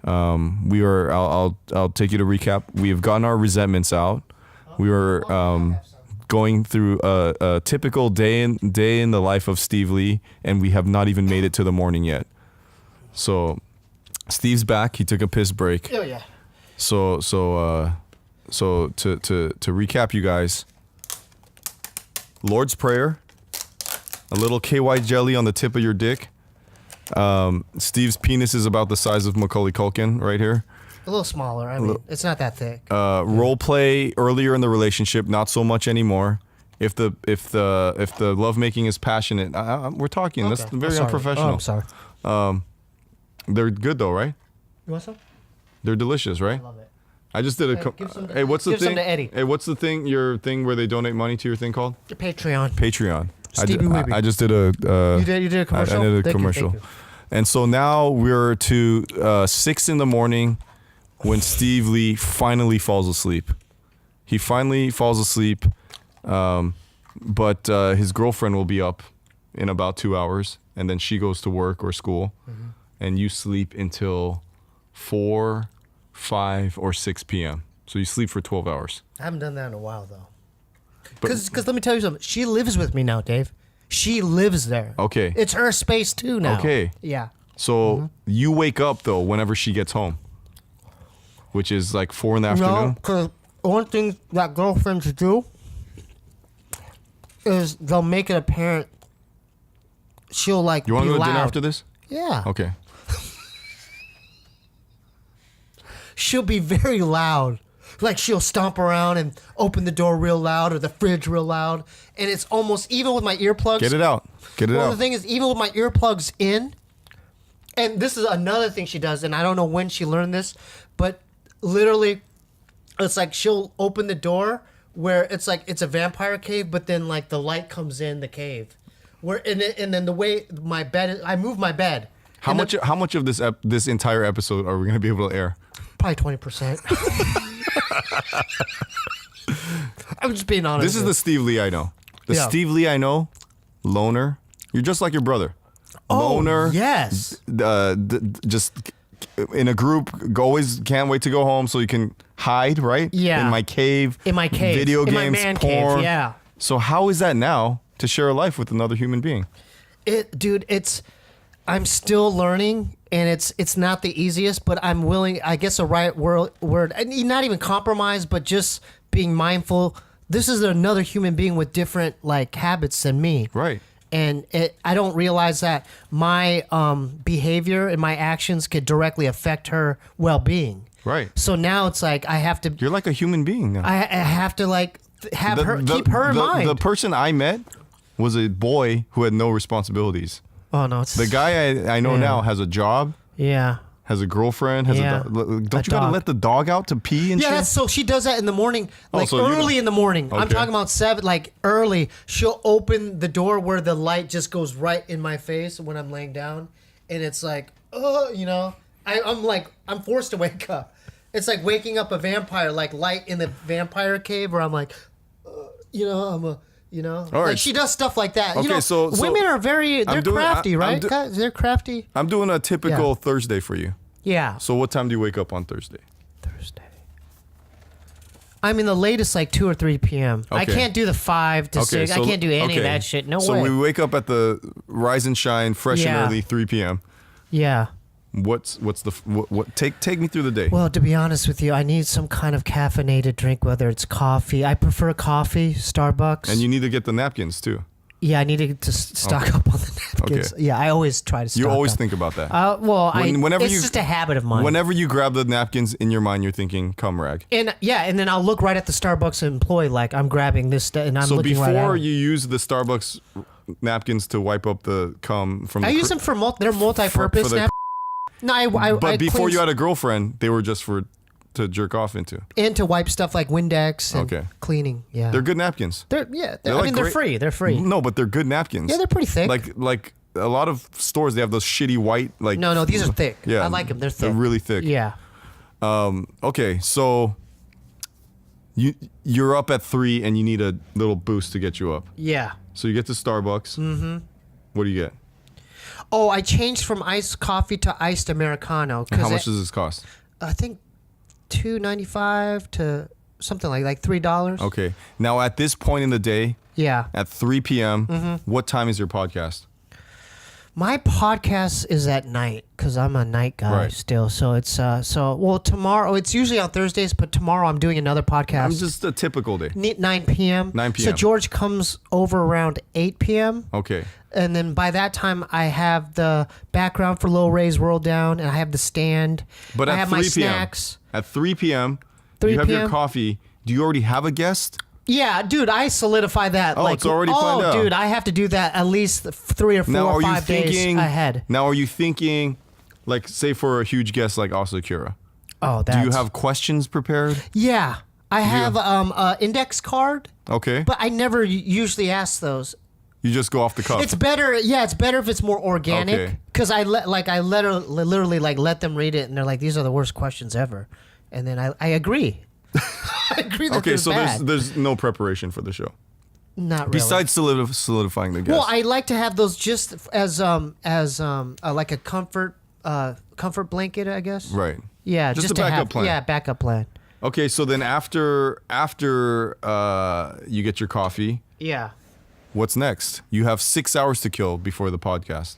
I'll take you to recap. We have gotten our resentments out. We were going through a typical day in the life of Steve Lee, and we have not even made it to the morning yet. So Steve's back. He took a piss break. Oh yeah. So to recap, you guys. Lord's Prayer, a little KY jelly on the tip of your dick. Steve's penis is about the size of Macaulay Culkin right here. A little smaller. I mean, it's not that thick. Role play earlier in the relationship, not so much anymore. If the lovemaking is passionate, we're talking. Okay. That's very unprofessional. Oh, I'm sorry. They're good though, right? You want some? They're delicious, right? I love it. I just did a. Hey, what's the thing? Give some to Eddie. Hey, what's the thing? Your thing where they donate money to your thing called? The Patreon. Patreon. SteeBeeWeeBee. I just did a. You did a commercial. I did a commercial. Thank you. And so now we're to 6 a.m. when Steve Lee finally falls asleep. He finally falls asleep, but his girlfriend will be up in about 2 hours, and then she goes to work or school, and you sleep until 4, 5, or 6 p.m. So you sleep for 12 hours. I haven't done that in a while though. Because let me tell you something. She lives with me now, Dave. She lives there. Okay. It's her space too now. Okay. Yeah. So you wake up though whenever she gets home, which is like 4 in the afternoon. No, because one thing that girlfriends do is they'll make it apparent. She'll like. You want to go to dinner loud. after this? Yeah. Okay. She'll be very loud. Like she'll stomp around and open the door real loud or the fridge real loud. And it's almost, even with my earplugs. Get it out. Get it out. Well, the thing is, even with my earplugs in, and this is another thing she does, and I don't know when she learned this, but literally, it's like she'll open the door where it's like it's a vampire cave, but then like the light comes in the cave. And then the way my bed is, I move my bed. How much of this entire episode are we going to be able to air? Probably 20%. I'm just being honest. This is the Steve Lee I know. The Steve Lee I know, loner. You're just like your brother. Loner. Yes. Just in a group, always can't wait to go home so you can hide, right? Yeah. In my cave. Video in games, my man porn. cave, yeah. So how is that now to share a life with another human being? Dude, I'm still learning, and it's not the easiest, but I'm willing, I guess the right word, not even compromise, but just being mindful. This is another human being with different like habits than me. Right. And I don't realize that my behavior and my actions could directly affect her well-being. Right. So now it's like I have to. You're like a human being now. I have to like keep her in mind. The person I met was a boy who had no responsibilities. Oh no! It's the guy I know now has a job. Yeah. Has a girlfriend. Has a dog. Don't you gotta let the dog out to pee and shit? Yeah, so she does that in the morning, like so early in the morning. Okay. I'm talking about 7, like early. She'll open the door where the light just goes right in my face when I'm laying down, and it's like, oh, you know, I'm forced to wake up. It's like waking up a vampire, like light in the vampire cave, where I'm like, you know, all right. Like she does stuff like that. Okay, you know, so women are they're crafty, right? They're crafty. I'm doing a typical Thursday for you. Yeah. So what time do you wake up on Thursday? I mean, the latest like 2 or 3 p.m. Okay. I can't do the 5 to 6. I can't do any of that shit. No way. So we wake up at the rise and shine, fresh and early, 3 p.m. Yeah. Take me through the day. Well, to be honest with you, I need some kind of caffeinated drink, whether it's coffee. I prefer coffee, Starbucks. And you need to get the napkins too. Yeah, I need to stock up on the napkins. Okay. Yeah, I always try to stock up. You always think about that. It's just a habit of mine. Whenever you grab the napkins in your mind, you're thinking cum rag. And then I'll look right at the Starbucks employee like I'm grabbing this and I'm looking right at it. So before you use the Starbucks napkins to wipe up the cum from I use them for they're multi-purpose napkins. No, but before you had a girlfriend, they were just to jerk off into. And to wipe stuff like Windex and cleaning. Yeah. They're good napkins. They're free. They're free. No, but they're good napkins. Yeah, they're pretty thick. Like a lot of stores, they have those shitty white like. No, these are thick. Yeah, I like them. They're thick. They're really thick. Yeah. Okay, so you're up at 3 and you need a little boost to get you up. Yeah. So you get to Starbucks. Mm-hmm. What do you get? Oh, I changed from iced coffee to iced Americano. And how much does this cost? I think $2.95 to something like $3. Okay. Now, at this point in the day, Yeah. at 3 p.m., what time is your podcast? My podcast is at night because I'm a night guy Right. still. So it's tomorrow. It's usually on Thursdays, but tomorrow I'm doing another podcast. I'm just a typical day. 9 p.m. 9 p.m. So George comes over around 8 p.m. Okay. And then by that time, I have the background for Lil Ray's World Down, and I have the stand. But I at have 3 my p.m. snacks. At 3 p.m., 3 you have your p.m.? coffee. Do you already have a guest? Yeah, dude, I solidify that. Oh, it's already planned out. dude, I have to do that at least 3 or 4 Now, or are you 5 days thinking ahead. Now, are you thinking, like, say for a huge guest like Asakura, Oh, that's... do you have questions prepared? Yeah, I have an index card, Okay. but I never usually ask those. You just go off the cuff. It's better. Yeah, it's better if it's more Okay. organic. Because I literally let them read it, and they're like, "These are the worst questions ever," and then I agree. I agree that Okay, they're so bad. there's no preparation for the show Not really. besides solidifying the guest. Well, I like to have those just as like a comfort blanket, I guess. right. Yeah, Just a to backup have, plan. Yeah, backup plan. Okay, so then after you get your coffee, Yeah. what's next? You have 6 hours to kill before the podcast.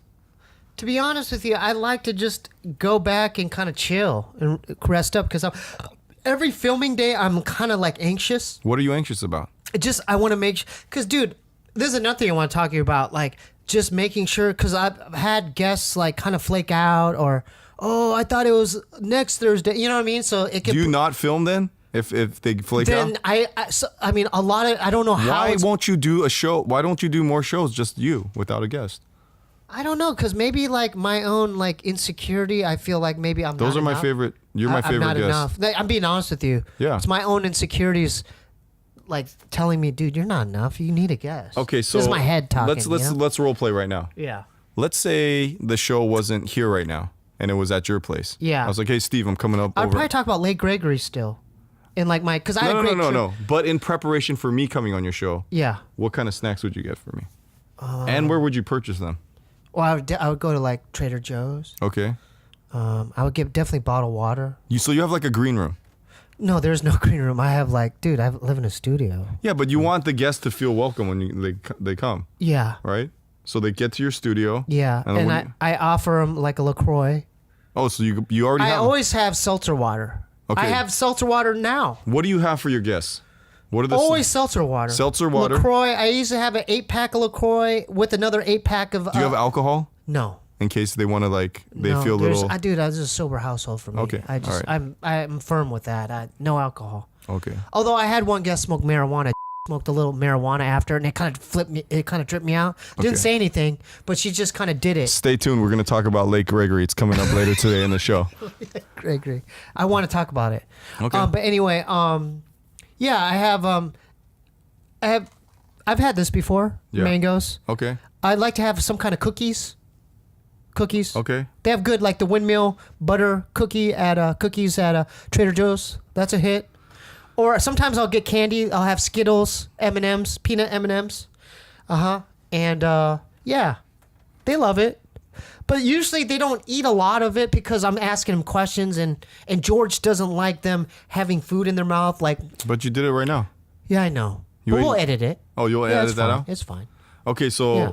To be honest with you, I like to just go back and kind of chill and rest up because every filming day I'm kind of like anxious. What are you anxious about? I want to make because, dude, this is another thing I want to talk to you about. Like, just making sure because I've had guests like kind of flake out or, oh, I thought it was next Thursday. You know what I mean? So it could. Do you not film then? If they flake then out? I mean, a lot of I don't know how. Why won't you do a show? Why don't you do more shows just you without a guest? I don't know because maybe like my own like insecurity. I feel like maybe I'm. Those not are my enough. favorite. You're my I'm favorite not guest. enough. I'm being honest with you. Yeah. It's my own insecurities, like telling me, dude, you're not enough. You need a guest. Okay, so this is my head talking. Let's role play right now. Yeah. Let's say the show wasn't here right now and it was at your place. Yeah. I was like, hey Steve, I'm coming up I'd over. probably talk about Lake Gregory still, and like my because I had a great trip. No. But in preparation for me coming on your show, Yeah. what kind of snacks would you get for me? And where would you purchase them? Well, I would go to like Trader Joe's. Okay. I would get definitely bottled water. So you have like a green room. No, there's no green room. I have like, dude, I live in a studio. Yeah, but you want the guests to feel welcome when they come, Yeah. right? So they get to your studio. Yeah, And then and I offer them like a LaCroix. Oh, so you already I have. always have seltzer water. Okay. I have seltzer water now. What do you have for your guests? What are the Always seltzer water. Seltzer water? LaCroix. I used to have an 8-pack of LaCroix with another 8-pack of. Do you have alcohol No. in case they want to they No, feel a little? Dude, that's a sober household for me. Okay, I just, all I'm firm with that. No alcohol. Okay. Although I had one guest smoke marijuana. Smoked a little marijuana after, and it kind of flipped me. It kind of tripped me out. Didn't Okay. say anything, but she just kind of did it. Stay tuned. We're going to talk about Lake Gregory. It's coming up later today in the show. Great. I want to talk about it. Okay. But anyway, yeah, I've had this before. Yeah. Mangoes. Okay. I'd like to have some kind of cookies. Okay. They have good like the windmill butter cookies at Trader Joe's. That's a hit. Or sometimes I'll get candy. I'll have Skittles, M&Ms, peanut M&Ms. And yeah, they love it. But usually they don't eat a lot of it because I'm asking them questions, and George doesn't like them having food in their mouth. Like, But you did it right now. yeah, I know. You But we'll ate- edit it. Oh, you'll Yeah, edit it's that fine. out? It's fine. Okay, so Yeah.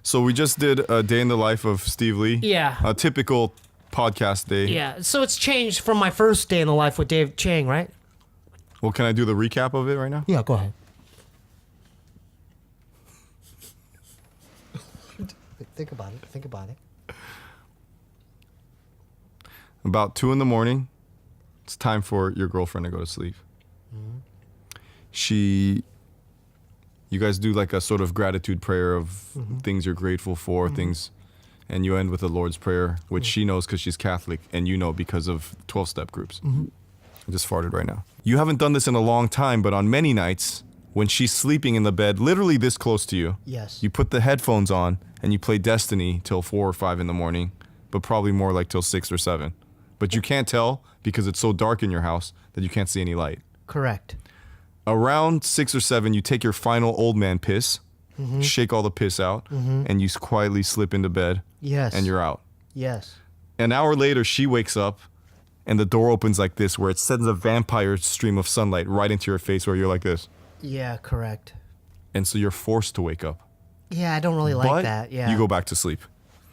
so we just did a day in the life of Steve Lee. Yeah. A typical podcast day. Yeah, so it's changed from my first day in the life with Dave Chang, right? Well, can I do the recap of it right now? Yeah, go ahead. Think about it. About 2 a.m, it's time for your girlfriend to go to sleep. Mm-hmm. You guys do like a sort of gratitude prayer of Mm-hmm. things you're grateful for, things, and you end with the Lord's Prayer, which Mm-hmm. she knows because she's Catholic, and you know because of 12-step groups. Mm-hmm. I just farted right now. You haven't done this in a long time, but on many nights, when she's sleeping in the bed, literally this close to you, Yes. you put the headphones on and you play Destiny till 4 or 5 in the morning, but probably more like till 6 or 7. But you can't tell because it's so dark in your house that you can't see any light. Correct. Around 6 or 7, you take your final old man piss, Mm-hmm. shake all the piss out, and you quietly slip into bed Yes. And you're out. Yes. An hour later, she wakes up, and the door opens like this, where it sends a vampire stream of sunlight right into your face, where you're like this. Yeah, correct. And so you're forced to wake up. Yeah, I don't really like But that. Yeah. you go back to sleep.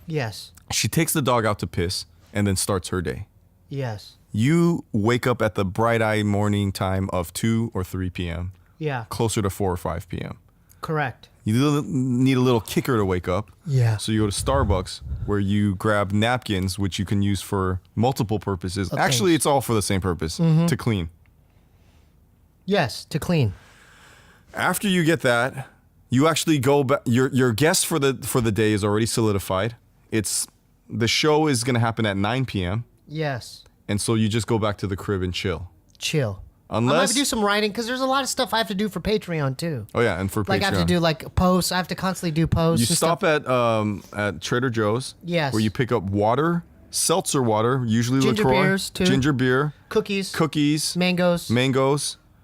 Yes. She takes the dog out to piss, and then starts her day. Yes. You wake up at the bright-eyed morning time of 2 or 3 p.m., Yeah. closer to 4 or 5 p.m. Correct. You need a little kicker to wake up. Yeah. So you go to Starbucks, where you grab napkins, which you can use for multiple purposes. Okay. Actually, it's all for the same purpose, to clean. Yes, to clean. After you get that, you actually go back. Your guest for the day is already solidified. The show is going to happen at 9 p.m. Yes. And so you just go back to the crib and chill. Chill. I might have Unless to do some writing because there's a lot of stuff I have to do for Patreon too. oh yeah, and for Like Patreon. I have to do like posts. I have to constantly do posts. You and stop stuff. at Trader Joe's. Yes. Where you pick up water, seltzer water, usually Ginger LaCroix, beers, too. ginger beer, Cookies. cookies, Mangoes.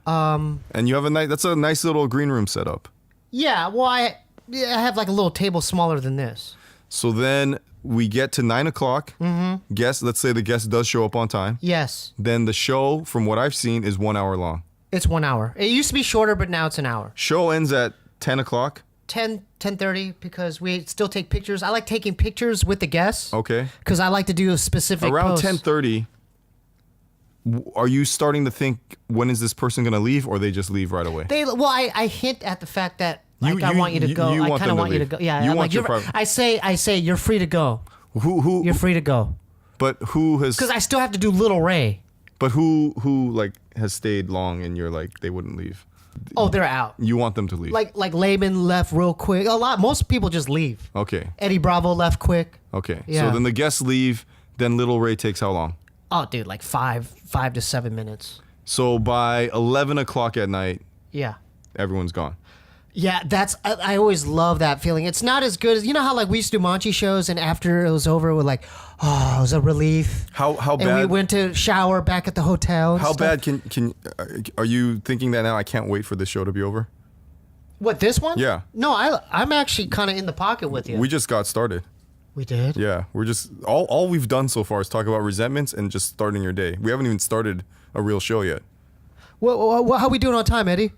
and you have that's a nice little green room set up. Yeah. Well, I have like a little table smaller than this. So then we get to 9 o'clock. Mm-hmm. Let's say the guest does show up on time. Yes. Then the show, from what I've seen, is 1 hour long. It's 1 hour. It used to be shorter, but now it's an hour. Show ends at 10 o'clock. 10:30 because we still take pictures. I like taking pictures with the guests. Okay. Because I like to do a specific Around post. 10:30, are you starting to think, when is this person going to leave, or they just leave right away? I hint at the fact that like, I want you to go. you I want kind of them to want you to leave. go. Yeah, You I'm want like, your you're- private- I say you're free to go. Who You're free to go. But who has Because I still have to do Little Ray. But who like has stayed long and you're like they wouldn't leave? Oh, they're out. You want them to leave. Like Laban left real quick. Most people just leave. Okay. Eddie Bravo left quick. Okay. Yeah. So then the guests leave, then Little Ray takes how long? Oh, dude, like 5 to 7 minutes. So by 11 o'clock at night, Yeah. everyone's gone. Yeah, I always love that feeling. It's not as good as, you know how like we used to do Mangchi shows and after it was over, we're like, oh, it was a relief. How And bad? we went to shower back at the hotel. And How stuff. bad can are you thinking that now? I can't wait for this show to be over. What, this one? Yeah. No, I'm actually kind of in the pocket with you. We just got started. We did? Yeah, we're just all we've done so far is talk about resentments and just starting your day. We haven't even started a real show yet. How we doing on time, Eddie?